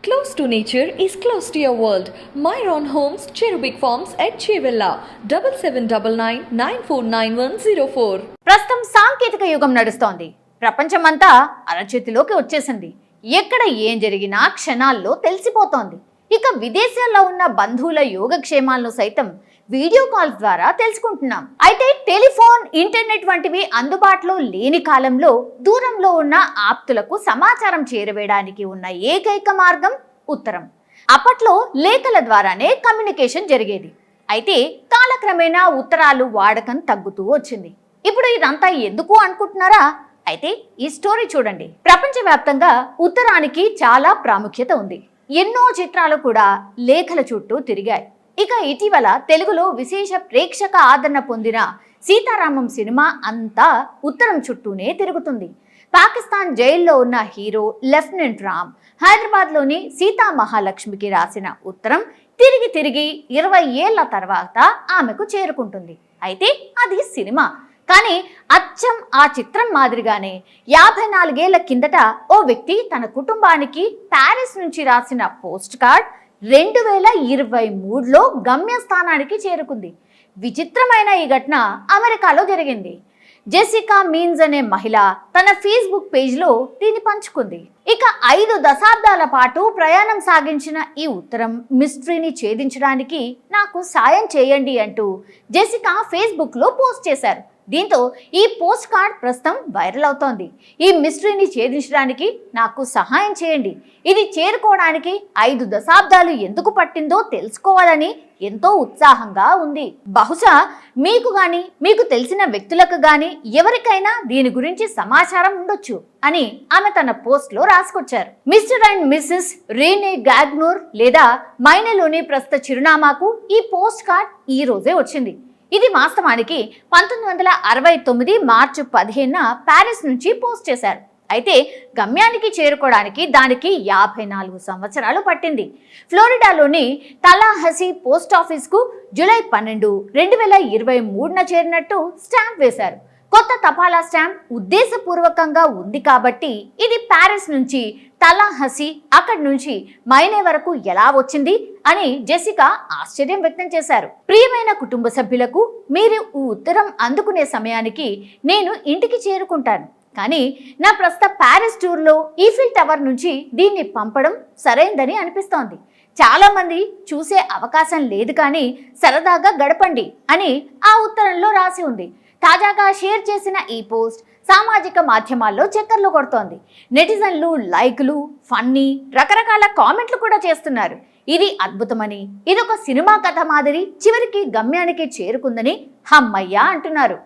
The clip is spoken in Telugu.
Close to nature is close to your world. Myron Homes, Cherubic Farms at Chevilla, 7799949104. ప్రస్తుతం సాంకేతిక యుగం నడుస్తోంది. ప్రపంచమంతా అరచేతిలోకి వచ్చేసింది. ఎక్కడ ఏం జరిగినా క్షణాల్లో తెలిసిపోతోంది. ఇక విదేశాల్లో ఉన్న బంధువుల యోగక్షేమాలను సైతం వీడియో కాల్స్ ద్వారా తెలుసుకుంటున్నాం. అయితే టెలిఫోన్, ఇంటర్నెట్ వంటివి అందుబాటులో లేని కాలంలో దూరంలో ఉన్న ఆప్తులకు సమాచారం చేరవేయడానికి ఉన్న ఏకైక మార్గం ఉత్తరం. అప్పట్లో లేఖల ద్వారానే కమ్యూనికేషన్ జరిగేది. అయితే కాలక్రమేణా ఉత్తరాలు వాడకం తగ్గుతూ వచ్చింది. ఇప్పుడు ఇదంతా ఎందుకు అనుకుంటున్నారా? అయితే ఈ స్టోరీ చూడండి. ప్రపంచవ్యాప్తంగా ఉత్తరానికి చాలా ప్రాముఖ్యత ఉంది. ఎన్నో చిత్రాలు కూడా లేఖల చుట్టూ తిరిగాయి. ఇక ఇటీవల తెలుగులో విశేష ప్రేక్షక ఆదరణ పొందిన సీతారామం సినిమా అంతా ఉత్తరం చుట్టూనే తిరుగుతుంది. పాకిస్తాన్ జైల్లో ఉన్న హీరో లెఫ్టినెంట్ రామ్ హైదరాబాద్లోని సీతా మహాలక్ష్మికి రాసిన ఉత్తరం తిరిగి 20 ఏళ్ల తర్వాత ఆమెకు చేరుకుంటుంది. అయితే అది సినిమా. కానీ అచ్చం ఆ చిత్రం మాదిరిగానే 54 ఏళ్ల కిందట ఓ వ్యక్తి తన కుటుంబానికి ప్యారిస్ నుంచి రాసిన పోస్ట్ కార్డ్ 2023లో గమ్యస్థానానికి చేరుకుంది. విచిత్రమైన ఈ ఘటన అమెరికాలో జరిగింది. జెసికా మీన్స్ అనే మహిళ తన ఫేస్బుక్ పేజ్లో దీన్ని పంచుకుంది. ఇక 5 దశాబ్దాల పాటు ప్రయాణం సాగించిన ఈ ఉత్తరం మిస్టరీని ఛేదించడానికి నాకు సాయం చేయండి అంటూ జెసికా ఫేస్బుక్లో పోస్ట్ చేశారు. దీంతో ఈ పోస్ట్ కార్డ్ ప్రస్తుతం వైరల్ అవుతోంది. ఈ మిస్టరీని ఛేదించడానికి నాకు సహాయం చేయండి. ఇది చేరుకోవడానికి 5 దశాబ్దాలు ఎందుకు పట్టిందో తెలుసుకోవాలని ఎంతో ఉత్సాహంగా ఉంది. బహుశా మీకు గాని, మీకు తెలిసిన వ్యక్తులకు గాని ఎవరికైనా దీని గురించి సమాచారం ఉండొచ్చు అని ఆమె తన పోస్ట్లో రాసుకొచ్చారు. మిస్టర్ అండ్ మిస్సెస్ రీనే గాగ్నోర్ లేదా మైనేలోని ప్రస్తుత చిరునామాకు ఈ పోస్ట్ కార్డ్ ఈ రోజే వచ్చింది. ఇది వాస్తవానికి 1969 మార్చి 15న ప్యారిస్ నుంచి పోస్ట్ చేశారు. అయితే గమ్యానికి చేరుకోవడానికి దానికి 54 సంవత్సరాలు పట్టింది. ఫ్లోరిడాలోని తలాహసీ పోస్ట్ ఆఫీస్కు జూలై 12, 2023న చేరినట్టు స్టాంప్ వేశారు. కొత్త తపాలా స్టాంప్ ఉద్దేశపూర్వకంగా ఉంది కాబట్టి ఇది ప్యారిస్ నుంచి తలాహసీ, అక్కడి నుంచి మైనే వరకు ఎలా వచ్చింది అని జెసికా ఆశ్చర్యం వ్యక్తం చేశారు. ప్రియమైన కుటుంబ సభ్యులకు, మీరు ఈ ఉత్తరం అందుకునే సమయానికి నేను ఇంటికి చేరుకుంటాను. కానీ నా ప్రస్తుత ప్యారిస్ టూర్లో ఈఫిల్ టవర్ నుంచి దీన్ని పంపడం సరైందని అనిపిస్తోంది. చాలా మంది చూసే అవకాశం లేదు, కానీ సరదాగా గడపండి అని ఆ ఉత్తరంలో రాసి ఉంది. తాజాగా షేర్ చేసిన ఈ పోస్ట్ సామాజిక మాధ్యమాల్లో చక్కర్లు కొడుతోంది. నెటిజన్లు లైకులు, ఫన్నీ, రకరకాల కామెంట్లు కూడా చేస్తున్నారు. ఇది అద్భుతమని, ఇదొక సినిమా కథ మాదిరి చివరికి గమ్యానికి చేరుకుందని హమ్మయ్య అంటున్నారు.